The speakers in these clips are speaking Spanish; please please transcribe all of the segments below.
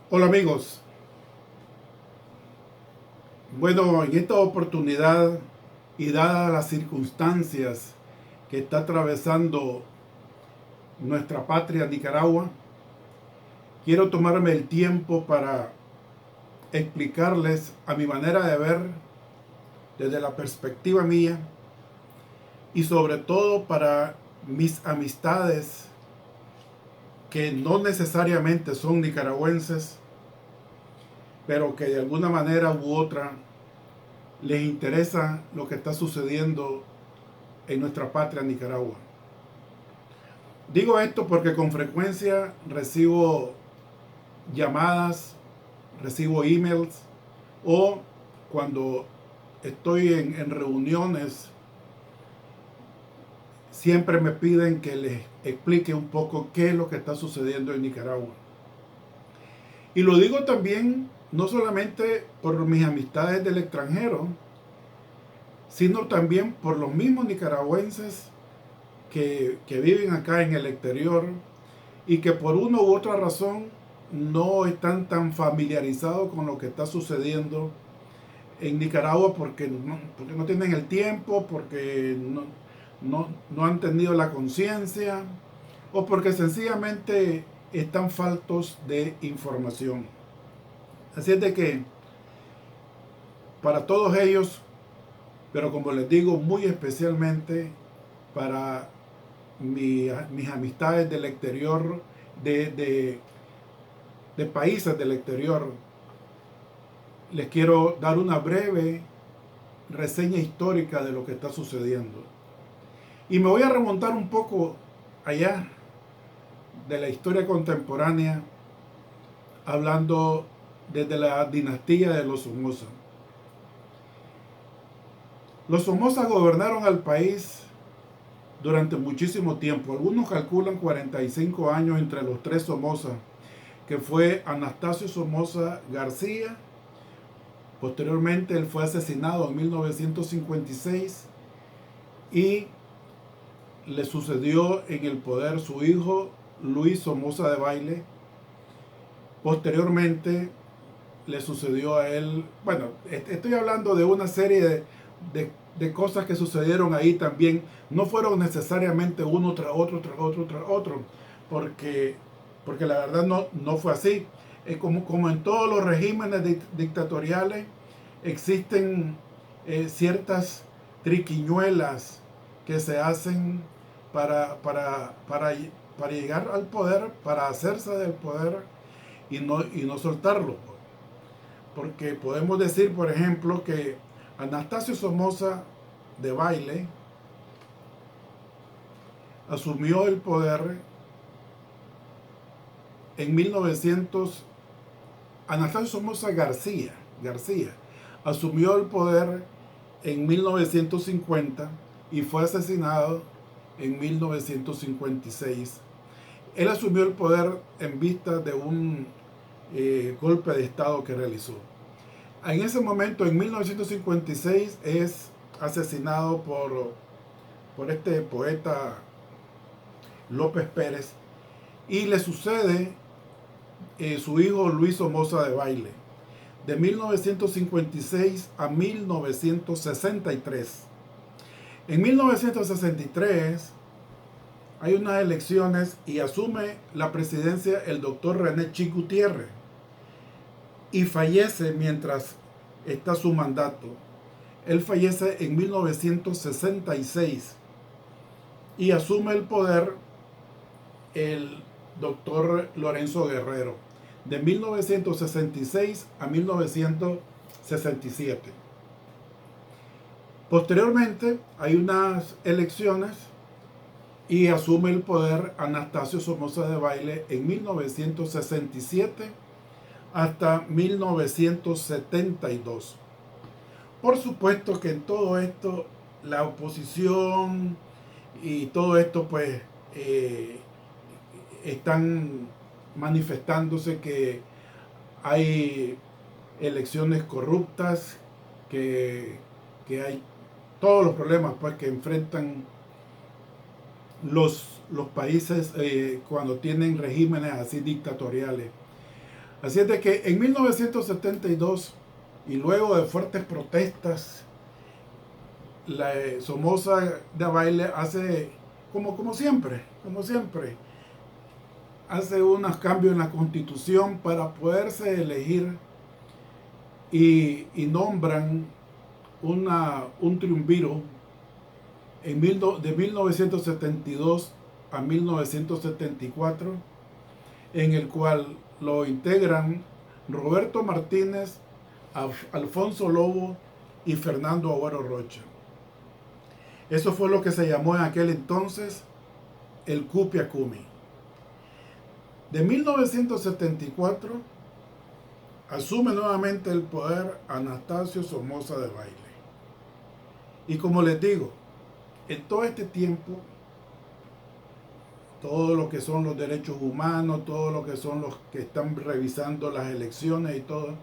Hola amigos, bueno, en esta oportunidad y dadas las circunstancias que está atravesando nuestra patria Nicaragua, quiero tomarme el tiempo para explicarles a mi manera de ver, desde la perspectiva mía y sobre todo para mis amistades que no necesariamente son nicaragüenses, pero que de alguna manera u otra les interesa lo que está sucediendo en nuestra patria Nicaragua. Digo esto porque con frecuencia recibo llamadas, recibo emails o cuando estoy en reuniones siempre me piden que les explique un poco qué es lo que está sucediendo en Nicaragua. Y lo digo también no solamente por mis amistades del extranjero, sino también por los mismos nicaragüenses que viven acá en el exterior y que por una u otra razón no están tan familiarizados con lo que está sucediendo en Nicaragua porque no tienen el tiempo, porque no han tenido la conciencia o porque sencillamente están faltos de información. Así es de que para todos ellos, pero como les digo, muy especialmente para mis amistades del exterior, de, de, de países del exterior, les quiero dar una breve reseña histórica de lo que está sucediendo. Y me voy a remontar un poco allá de la historia contemporánea, hablando desde la dinastía de los Somoza. Los Somoza gobernaron al país durante muchísimo tiempo. Algunos calculan 45 años entre los tres Somoza, que fue Anastasio Somoza García. Posteriormente él fue asesinado en 1956 y le sucedió en el poder su hijo Luis Somoza de Baile. Posteriormente le sucedió a él, bueno, estoy hablando de una serie de cosas que sucedieron ahí también. No fueron necesariamente uno tras otro, tras otro, tras otro, porque, porque la verdad no fue así. Como en todos los regímenes dictatoriales, existen ciertas triquiñuelas que se hacen para llegar al poder, para hacerse del poder y no soltarlo. Porque podemos decir, por ejemplo, que Anastasio Somoza de Baile asumió el poder en 1900. Anastasio Somoza García asumió el poder en 1950 y fue asesinado en 1956. Él asumió el poder en vista de un golpe de Estado que realizó. En ese momento, en 1956, es asesinado por este poeta López Pérez y le sucede su hijo Luis Somoza de Baile, de 1956 a 1963. En 1963 hay unas elecciones y asume la presidencia el doctor René Chic Gutiérrez y fallece mientras está su mandato. Él fallece en 1966 y asume el poder el doctor Lorenzo Guerrero, de 1966 a 1967. Posteriormente hay unas elecciones y asume el poder Anastasio Somoza de Baile en 1967 hasta 1972. Por supuesto que en todo esto la oposición y todo esto pues están manifestándose que hay elecciones corruptas, que hay todos los problemas pues que enfrentan los países cuando tienen regímenes así dictatoriales. Así es de que en 1972, y luego de fuertes protestas, Somoza Debayle hace, como siempre, hace unos cambios en la constitución para poderse elegir y nombran un triunviro de 1972 a 1974, en el cual lo integran Roberto Martínez, Alfonso Lobo y Fernando Agüero Rocha. Eso fue lo que se llamó en aquel entonces el Cupiacumi. De 1974 asume nuevamente el poder Anastasio Somoza Debayle. Y como les digo, en todo este tiempo, todo lo que son los derechos humanos, todo lo que son los que están revisando las elecciones y todo,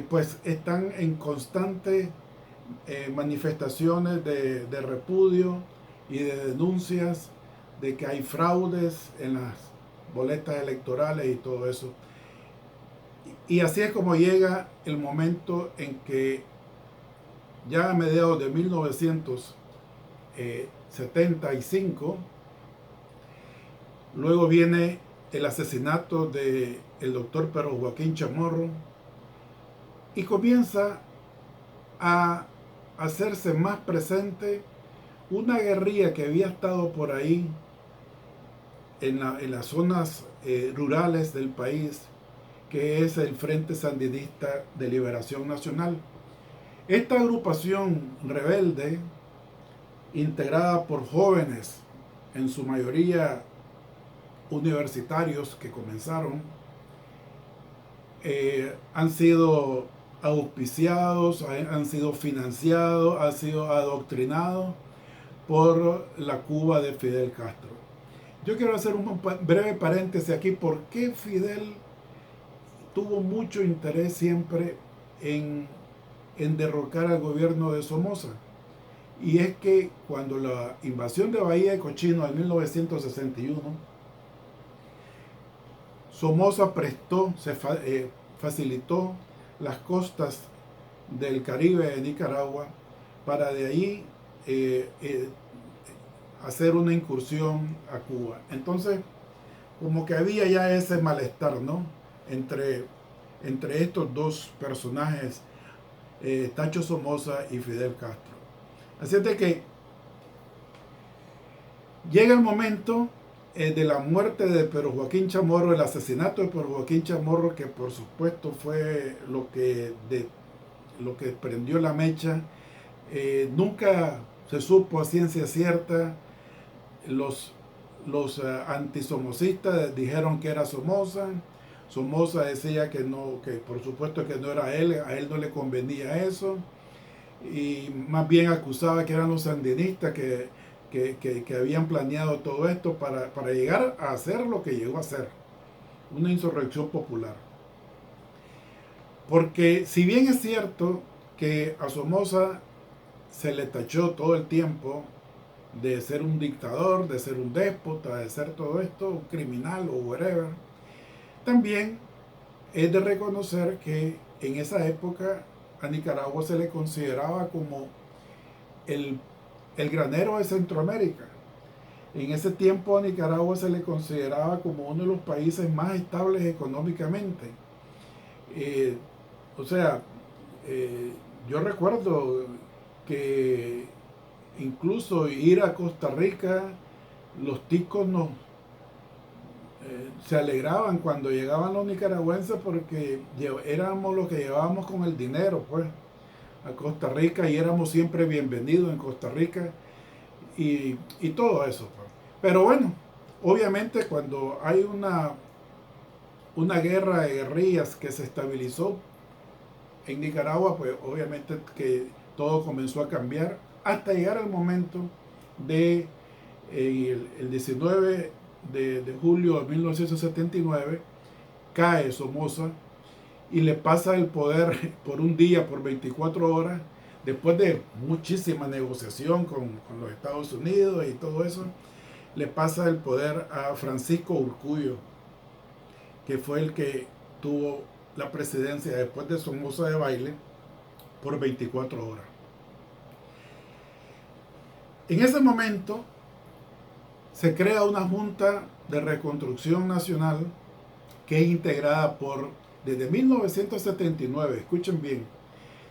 pues están en constante manifestaciones de repudio y de denuncias de que hay fraudes en las boletas electorales y todo eso. Y así es como llega el momento en que ya a mediados de 1975, luego viene el asesinato del doctor Pedro Joaquín Chamorro y comienza a hacerse más presente una guerrilla que había estado por ahí en las zonas rurales del país, que es el Frente Sandinista de Liberación Nacional. Esta agrupación rebelde, integrada por jóvenes, en su mayoría universitarios que comenzaron, han sido auspiciados, han sido financiados, han sido adoctrinados por la Cuba de Fidel Castro. Yo quiero hacer un breve paréntesis aquí. ¿Por qué Fidel tuvo mucho interés siempre en derrocar al gobierno de Somoza? Y es que cuando la invasión de Bahía de Cochino en 1961, Somoza facilitó las costas del Caribe de Nicaragua para de ahí hacer una incursión a Cuba. Entonces, como que había ya ese malestar, ¿no? Entre estos dos personajes, Tacho Somoza y Fidel Castro. Así es de que llega el momento de la muerte de Pedro Joaquín Chamorro, el asesinato de Pedro Joaquín Chamorro, que por supuesto fue lo que prendió la mecha. Nunca se supo a ciencia cierta. Los antisomocistas dijeron que era Somoza. Somoza decía que no, que por supuesto que no era él, a él no le convenía eso, y más bien acusaba que eran los sandinistas que habían planeado todo esto para llegar a hacer lo que llegó a hacer, una insurrección popular. Porque si bien es cierto que a Somoza se le tachó todo el tiempo de ser un dictador, de ser un déspota, de ser todo esto, un criminal o whatever, también es de reconocer que en esa época a Nicaragua se le consideraba como el granero de Centroamérica. En ese tiempo a Nicaragua se le consideraba como uno de los países más estables económicamente. Yo recuerdo que incluso ir a Costa Rica, los ticos se alegraban cuando llegaban los nicaragüenses porque éramos los que llevábamos con el dinero, pues, a Costa Rica, y éramos siempre bienvenidos en Costa Rica y todo eso, pues. Pero bueno, obviamente cuando hay una guerra de guerrillas que se estabilizó en Nicaragua, pues obviamente que todo comenzó a cambiar hasta llegar al momento de el 19 de julio de 1979 cae Somoza y le pasa el poder por un día, por 24 horas, después de muchísima negociación con los Estados Unidos y todo eso. Le pasa el poder a Francisco Urcullo, que fue el que tuvo la presidencia después de Somoza de Baile por 24 horas. En ese momento se crea una Junta de Reconstrucción Nacional que es integrada desde 1979, escuchen bien,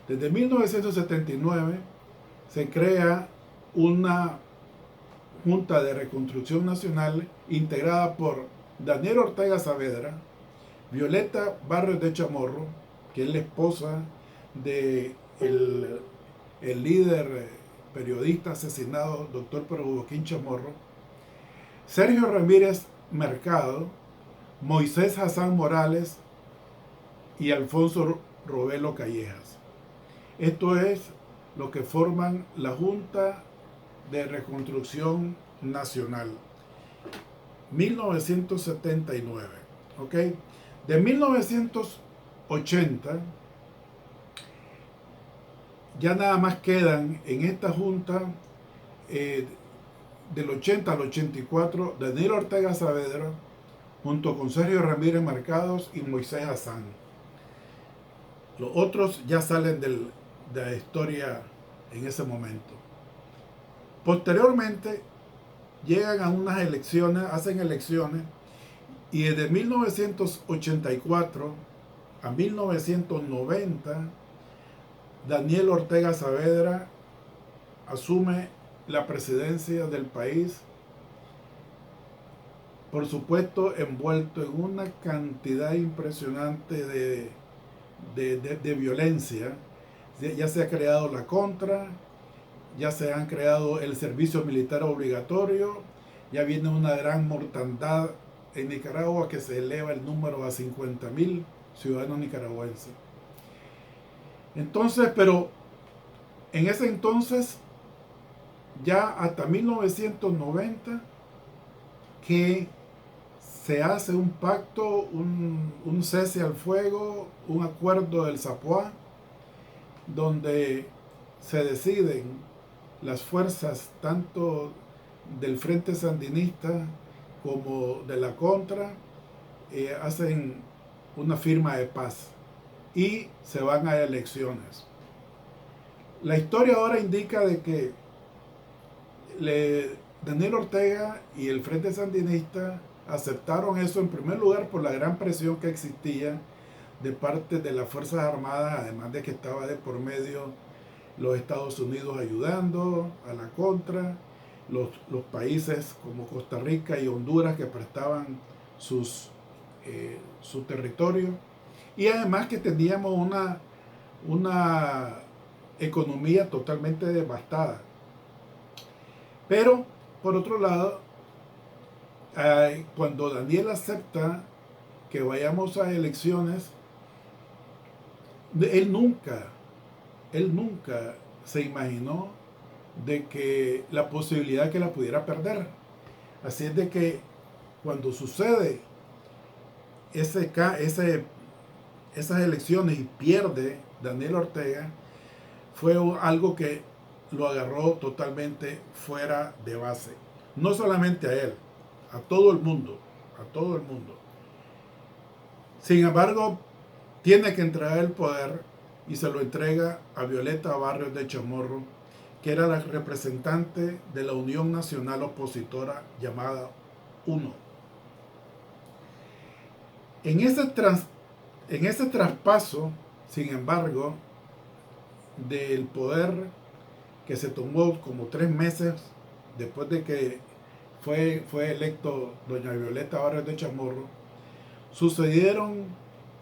desde 1979 se crea una Junta de Reconstrucción Nacional integrada por Daniel Ortega Saavedra, Violeta Barrios de Chamorro, que es la esposa de el líder periodista asesinado, doctor Pedro Joaquín Chamorro, Sergio Ramírez Mercado, Moisés Hassan Morales y Alfonso Robelo Callejas. Esto es lo que forman la Junta de Reconstrucción Nacional, 1979. ¿Ok? De 1980 ya nada más quedan en esta junta, del 80 al 84, Daniel Ortega Saavedra, junto con Sergio Ramírez Mercados y Moisés Hassan. Los otros ya salen de la historia en ese momento. Posteriormente llegan a unas elecciones, hacen elecciones, y desde 1984 a 1990 Daniel Ortega Saavedra asume la presidencia del país, por supuesto envuelto en una cantidad impresionante de violencia. Ya se ha creado la Contra, ya se han creado el servicio militar obligatorio, ya viene una gran mortandad en Nicaragua que se eleva el número a 50,000 ciudadanos nicaragüenses. Entonces, pero en ese entonces, ya hasta 1990, que se hace un pacto, un cese al fuego, un acuerdo del Zapoá, donde se deciden las fuerzas tanto del Frente Sandinista como de la Contra, hacen una firma de paz y se van a elecciones. La historia ahora indica de que Daniel Ortega y el Frente Sandinista aceptaron eso en primer lugar por la gran presión que existía de parte de las Fuerzas Armadas, además de que estaba de por medio los Estados Unidos ayudando a la Contra, los países como Costa Rica y Honduras que prestaban su territorio, y además que teníamos una economía totalmente devastada. Pero, por otro lado, cuando Daniel acepta que vayamos a elecciones, él nunca se imaginó de que la posibilidad que la pudiera perder. Así es de que cuando sucede esas elecciones y pierde Daniel Ortega, fue algo que lo agarró totalmente fuera de base. No solamente a él, a todo el mundo, Sin embargo, tiene que entregar el poder y se lo entrega a Violeta Barrios de Chamorro, que era la representante de la Unión Nacional Opositora llamada UNO. En ese traspaso, sin embargo, del poder, que se tomó como 3 meses después de que fue electo doña Violeta Barrios de Chamorro, sucedieron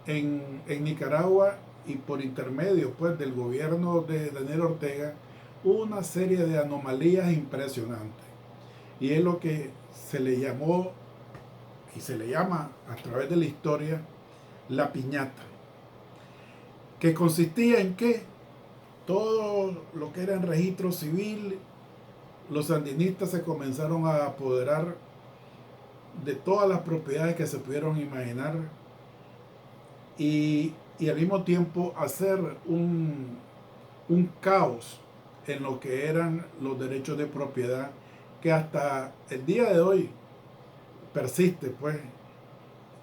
en Nicaragua y por intermedio pues del gobierno de Daniel Ortega una serie de anomalías impresionantes, y es lo que se le llamó y se le llama a través de la historia la piñata, que consistía en que todo lo que era en registro civil, los sandinistas se comenzaron a apoderar de todas las propiedades que se pudieron imaginar, y al mismo tiempo hacer un caos en lo que eran los derechos de propiedad, que hasta el día de hoy persiste pues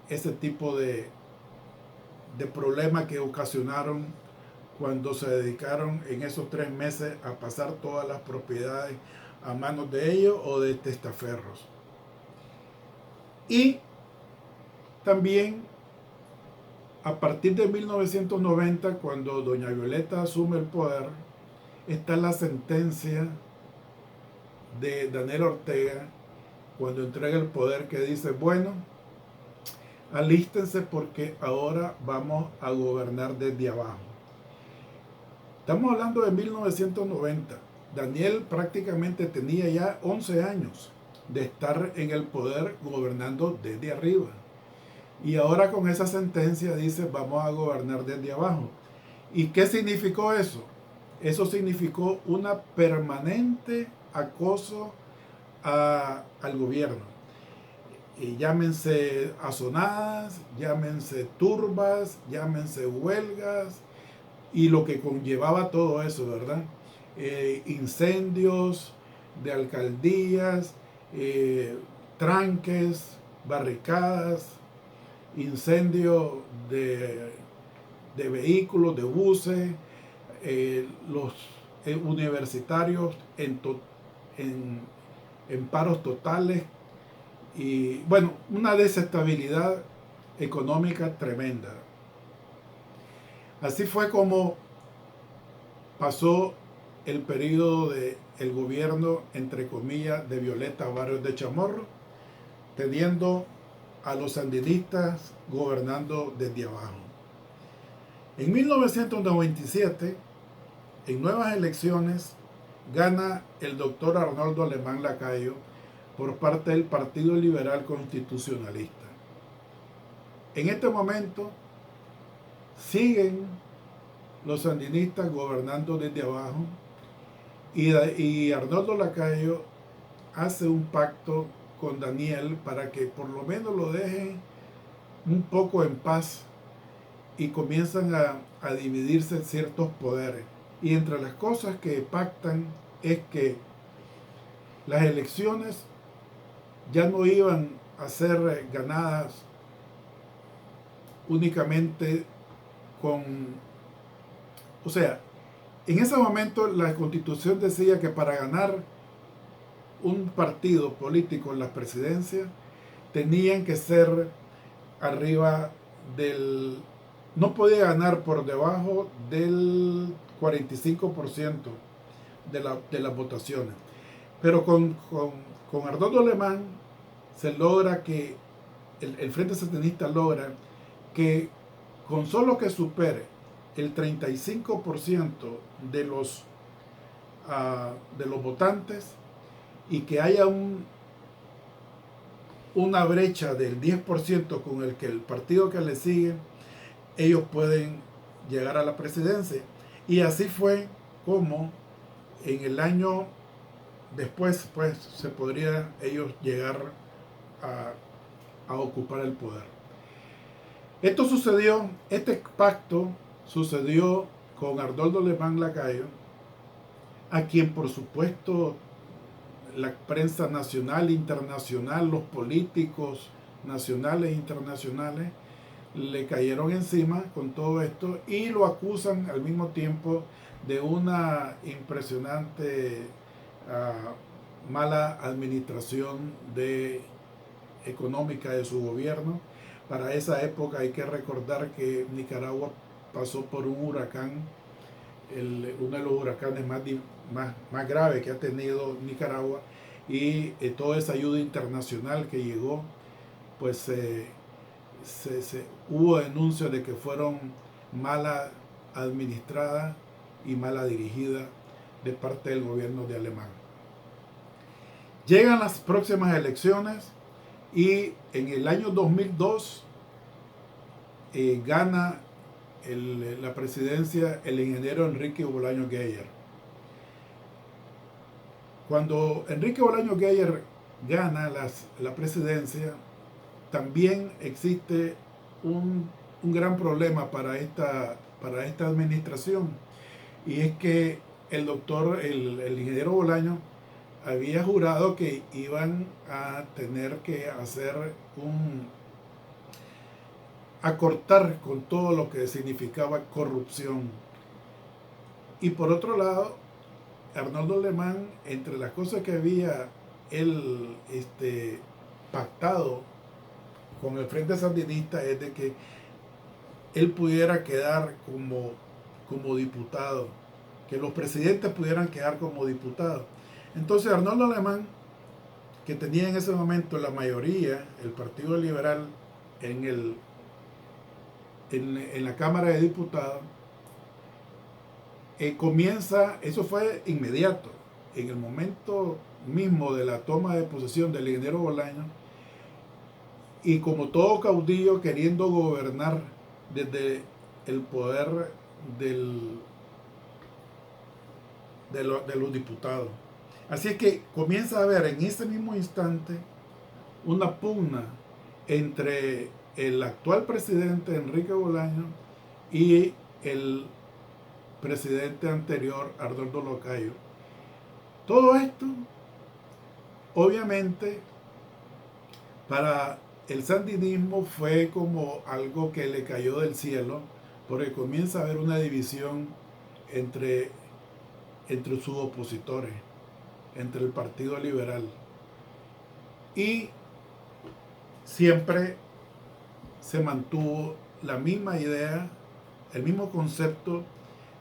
ese tipo de de problemas que ocasionaron cuando se dedicaron en esos 3 meses a pasar todas las propiedades a manos de ellos o de testaferros. Y también a partir de 1990, cuando doña Violeta asume el poder, está la sentencia de Daniel Ortega, cuando entrega el poder, que dice, bueno, alístense porque ahora vamos a gobernar desde abajo. Estamos hablando de 1990. Daniel prácticamente tenía ya 11 años de estar en el poder gobernando desde arriba. Y ahora con esa sentencia dice, vamos a gobernar desde abajo. ¿Y qué significó eso? Eso significó una permanente acoso al gobierno. Y llámense azonadas, llámense turbas, llámense huelgas, y lo que conllevaba todo eso, ¿verdad? Incendios de alcaldías, tranques, barricadas, incendio de vehículos, de buses, los universitarios en paros totales, y bueno, una desestabilidad económica tremenda. Así fue como pasó el periodo del gobierno, entre comillas, de Violeta Barrios de Chamorro, teniendo a los sandinistas gobernando desde abajo. En 1997, en nuevas elecciones, gana el doctor Arnoldo Alemán Lacayo por parte del Partido Liberal Constitucionalista. En este momento siguen los sandinistas gobernando desde abajo, y Arnoldo Lacayo hace un pacto con Daniel para que por lo menos lo dejen un poco en paz, y comienzan a dividirse ciertos poderes. Y entre las cosas que pactan es que las elecciones ya no iban a ser ganadas únicamente o sea, en ese momento la Constitución decía que para ganar un partido político en la presidencia tenían que ser arriba no podía ganar por debajo del 45% de las votaciones. Pero con Arnoldo Alemán se logra que el Frente Sandinista logra que con solo que supere el 35% de los votantes, y que haya una brecha del 10% con el partido que le sigue, ellos pueden llegar a la presidencia. Y así fue como en el año después, pues, se podría ellos llegar a ocupar el poder. Este pacto sucedió con Arnoldo Alemán Lacayo, a quien por supuesto la prensa nacional e internacional, los políticos nacionales e internacionales le cayeron encima con todo esto, y lo acusan al mismo tiempo de una impresionante mala administración económica de su gobierno. Para esa época hay que recordar que Nicaragua pasó por un huracán, uno de los huracanes más graves que ha tenido Nicaragua, y toda esa ayuda internacional que llegó, pues hubo denuncias de que fueron mala administradas y mala dirigidas de parte del gobierno de Alemán. Llegan las próximas elecciones, y en el año 2002 gana la presidencia el ingeniero Enrique Bolaños Geyer. Cuando Enrique Bolaños Geyer gana la presidencia, también existe un gran problema para esta administración, y es que el ingeniero Bolaños había jurado que iban a tener que a cortar con todo lo que significaba corrupción. Y por otro lado, Arnoldo Alemán, entre las cosas que había él pactado con el Frente Sandinista, es de que él pudiera quedar como diputado, que los presidentes pudieran quedar como diputados. Entonces Arnoldo Alemán, que tenía en ese momento la mayoría, el Partido Liberal, en la Cámara de Diputados, comienza, eso fue inmediato, en el momento mismo de la toma de posesión del ingeniero Bolaños, y como todo caudillo queriendo gobernar desde el poder de los diputados. Así es que comienza a haber en ese mismo instante una pugna entre el actual presidente Enrique Bolaños y el presidente anterior Arnoldo Locayo. Todo esto, obviamente, para el sandinismo fue como algo que le cayó del cielo, porque comienza a haber una división entre sus opositores, entre el Partido Liberal. Y siempre se mantuvo la misma idea, el mismo concepto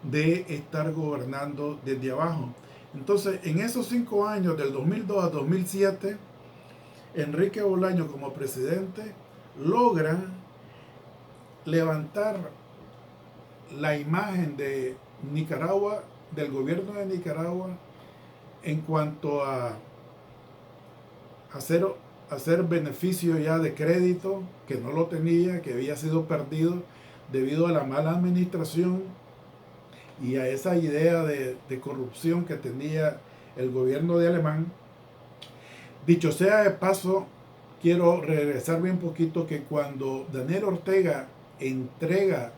de estar gobernando desde abajo. Entonces, en esos 5 años, del 2002 a 2007, Enrique Bolaños como presidente logra levantar la imagen de Nicaragua, del gobierno de Nicaragua, en cuanto a hacer beneficio ya de crédito, que no lo tenía, que había sido perdido debido a la mala administración y a esa idea de corrupción que tenía el gobierno de Alemán. Dicho sea de paso, quiero regresarme un poquito, que cuando Daniel Ortega entrega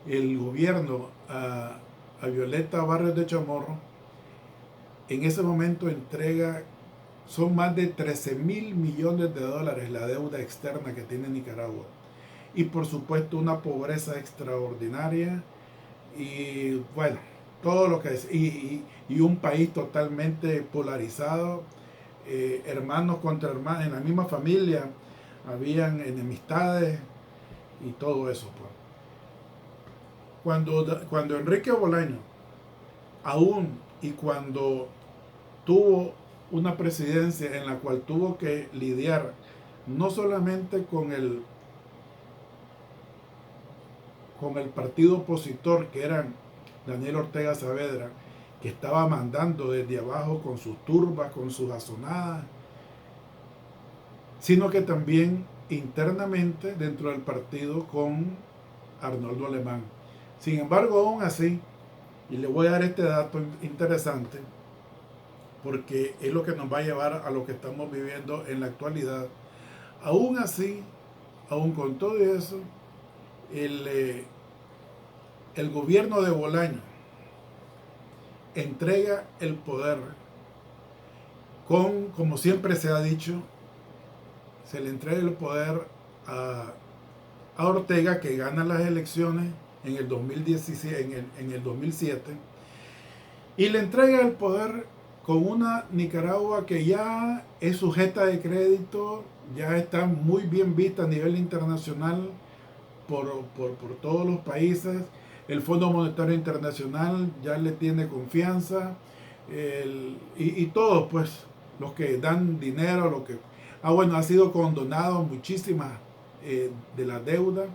el gobierno a Violeta Barrios de Chamorro, en ese momento son más de 13,000 millones de dólares la deuda externa que tiene Nicaragua. Y por supuesto una pobreza extraordinaria y bueno, todo lo que es. Y un país totalmente polarizado, hermanos contra hermanos, en la misma familia habían enemistades y todo eso. Pues. Cuando Enrique Bolaños, aún y cuando tuvo una presidencia en la cual tuvo que lidiar no solamente con el partido opositor, que eran Daniel Ortega Saavedra, que estaba mandando desde abajo con sus turbas, con sus azonadas, sino que también internamente dentro del partido con Arnoldo Alemán. Sin embargo, aún así, y le voy a dar este dato interesante, porque es lo que nos va a llevar a lo que estamos viviendo en la actualidad. Aún así, aún con todo eso, el gobierno de Bolaños entrega el poder como siempre se ha dicho, se le entrega el poder a Ortega, que gana las elecciones en el 2017, en el 2007, y le entrega el poder con una Nicaragua que ya es sujeta de crédito, ya está muy bien vista a nivel internacional por todos los países. El Fondo Monetario Internacional ya le tiene confianza, y todos, pues, los que dan dinero, ha sido condonado muchísimas de la deuda.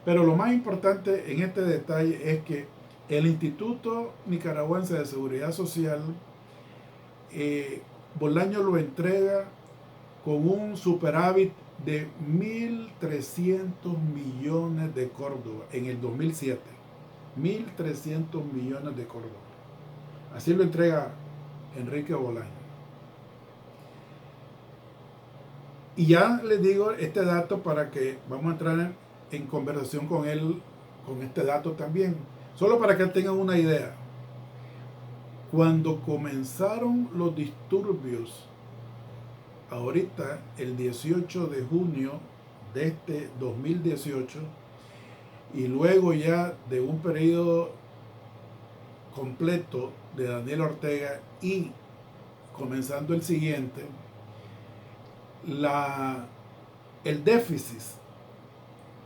Pero lo más importante en este detalle es que el Instituto Nicaragüense de Seguridad Social, Bolaños lo entrega con un superávit de 1.300 millones de Córdoba en el 2007. 1.300 millones de Córdoba. Así lo entrega Enrique Bolaños. Y ya les digo este dato para que vamos a entrar en conversación con él, con este dato también. Solo para que tengan una idea. Cuando comenzaron los disturbios, ahorita el 18 de junio de este 2018 y luego ya de un periodo completo de Daniel Ortega y comenzando el siguiente, el déficit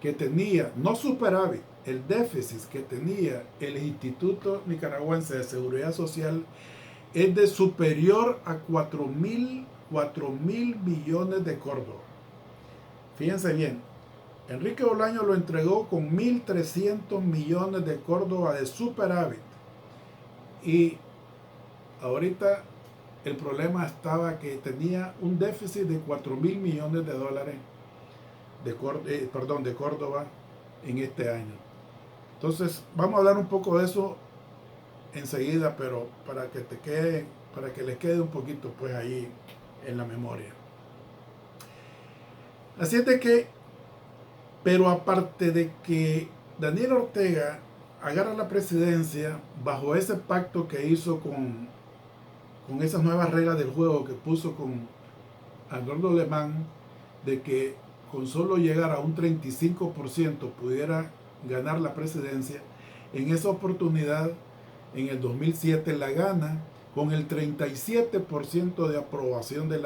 que tenía, no superávit, el déficit que tenía el Instituto Nicaragüense de Seguridad Social es de superior a 4.000 millones de córdobas. Fíjense bien, Enrique Bolaños lo entregó con 1.300 millones de córdobas de superávit. Y ahorita el problema estaba que tenía un déficit de 4.000 millones de dólares de Córdoba en este año. Entonces, vamos a hablar un poco de eso enseguida, pero para que les quede un poquito pues ahí en la memoria. Así es de que, pero aparte de que Daniel Ortega agarra la presidencia bajo ese pacto que hizo con esas nuevas reglas del juego que puso con Alberto Alemán, de que con solo llegar a un 35% pudiera ganar la presidencia, en esa oportunidad, en el 2007, la gana con el 37% de aprobación de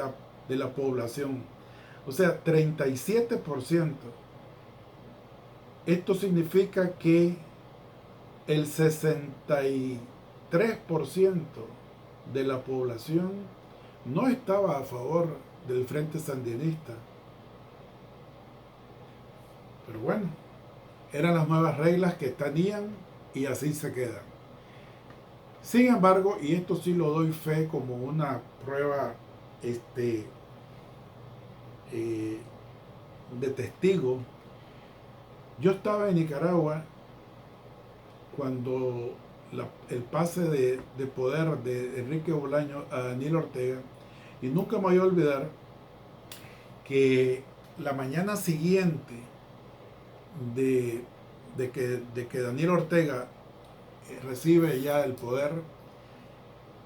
la población. O sea, 37%. Esto significa que el 63% de la población no estaba a favor del Frente Sandinista. Pero bueno, eran las nuevas reglas que tenían y así se quedan. Sin embargo, y esto sí lo doy fe como una prueba de testigo, yo estaba en Nicaragua cuando el pase de poder de Enrique Bolaños a Daniel Ortega, y nunca me voy a olvidar que la mañana siguiente de que Daniel Ortega recibe ya el poder,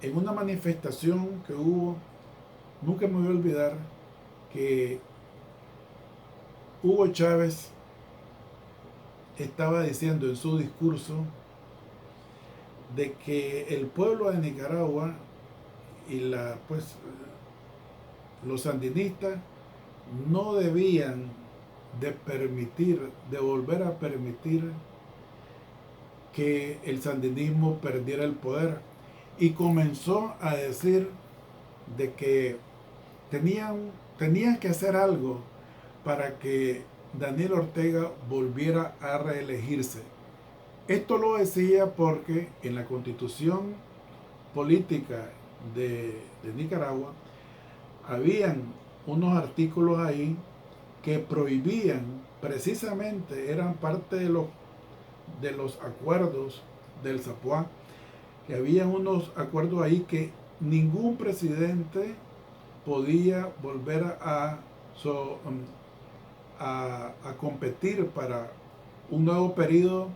en una manifestación que hubo, nunca me voy a olvidar que Hugo Chávez estaba diciendo en su discurso de que el pueblo de Nicaragua y los sandinistas no debían de volver a permitir que el sandinismo perdiera el poder, y comenzó a decir de que tenían que hacer algo para que Daniel Ortega volviera a reelegirse. Esto lo decía porque en la constitución política de Nicaragua habían unos artículos ahí que prohibían, precisamente eran parte de los acuerdos del Zapuán, que habían unos acuerdos ahí que ningún presidente podía volver a competir para un nuevo periodo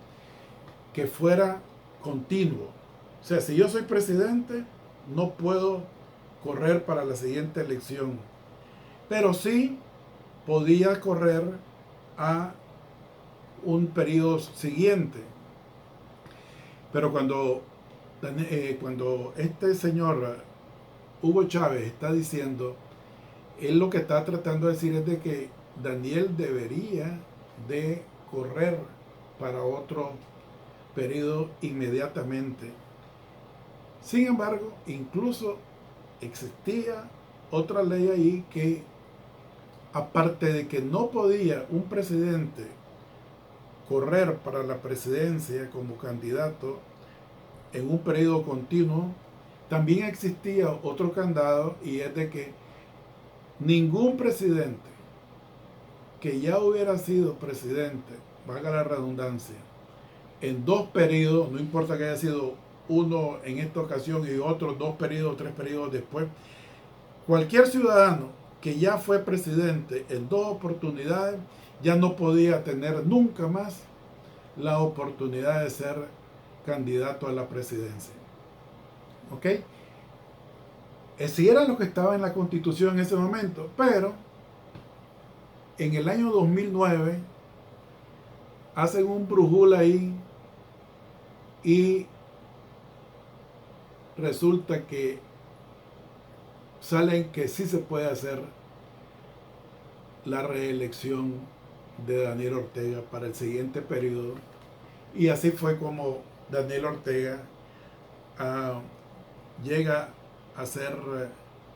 que fuera continuo. O sea, si yo soy presidente, no puedo correr para la siguiente elección, pero sí podía correr a un periodo siguiente. Pero cuando este señor Hugo Chávez está diciendo, él lo que está tratando de decir es de que Daniel debería de correr para otro periodo inmediatamente. Sin embargo, incluso existía otra ley ahí que, aparte de que no podía un presidente correr para la presidencia como candidato en un periodo continuo, también existía otro candado, y es de que ningún presidente que ya hubiera sido presidente, valga la redundancia, en 2 periodos, no importa que haya sido uno en esta ocasión y otro 2 periodos, 3 periodos después, cualquier ciudadano que ya fue presidente en 2 oportunidades ya no podía tener nunca más la oportunidad de ser candidato a la presidencia. ¿Ok? Si era lo que estaba en la Constitución en ese momento, pero en el año 2009 hacen un brujul ahí y resulta que salen que sí se puede hacer la reelección de Daniel Ortega para el siguiente periodo. Y así fue como Daniel Ortega llega a ser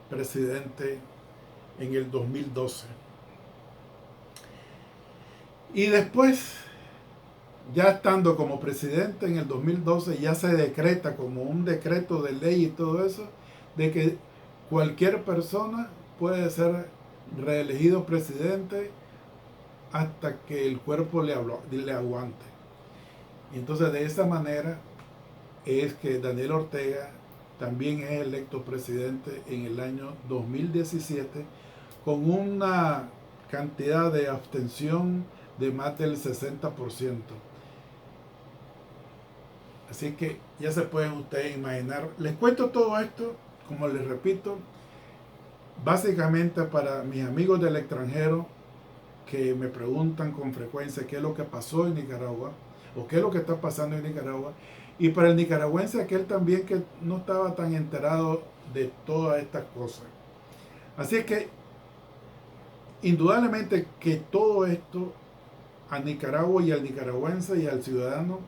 presidente en el 2012. Y después, ya estando como presidente en el 2012, ya se decreta como un decreto de ley y todo eso, de que cualquier persona puede ser reelegido presidente hasta que el cuerpo le aguante. Y entonces de esa manera es que Daniel Ortega también es electo presidente en el año 2017 con una cantidad de abstención de más del 60%. Así que ya se pueden ustedes imaginar. Les cuento todo esto, como les repito, básicamente para mis amigos del extranjero que me preguntan con frecuencia qué es lo que pasó en Nicaragua o qué es lo que está pasando en Nicaragua, y para el nicaragüense aquel también que no estaba tan enterado de todas estas cosas. Así es que indudablemente que todo esto a Nicaragua y al nicaragüense y al ciudadano,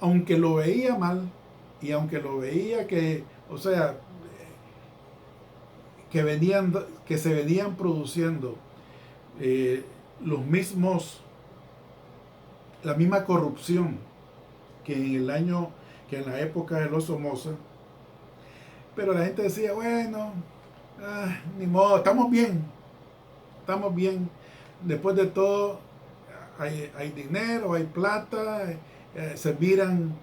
aunque lo veía mal y aunque lo veía que, o sea, que se venían produciendo los mismos, la misma corrupción que en la época de los Somoza, pero la gente decía, bueno, ni modo, estamos bien, después de todo hay dinero, hay plata, se miran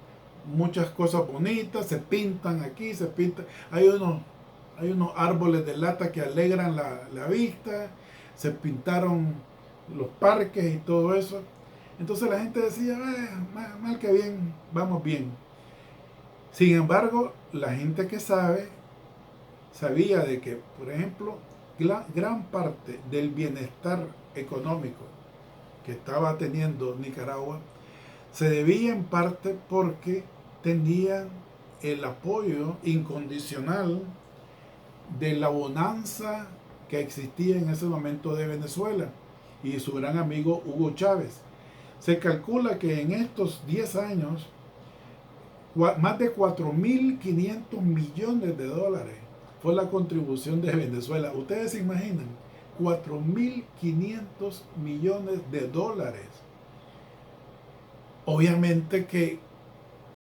muchas cosas bonitas, se pintan aquí, hay unos árboles de lata que alegran la vista, se pintaron los parques y todo eso. Entonces la gente decía, mal que bien, vamos bien. Sin embargo, la gente que sabía de que, por ejemplo, gran parte del bienestar económico que estaba teniendo Nicaragua se debía en parte porque tenían el apoyo incondicional de la bonanza que existía en ese momento de Venezuela y su gran amigo Hugo Chávez. Se calcula que en estos 10 años más de 4.500 millones de dólares fue la contribución de Venezuela. Ustedes se imaginan, 4.500 millones de dólares. Obviamente que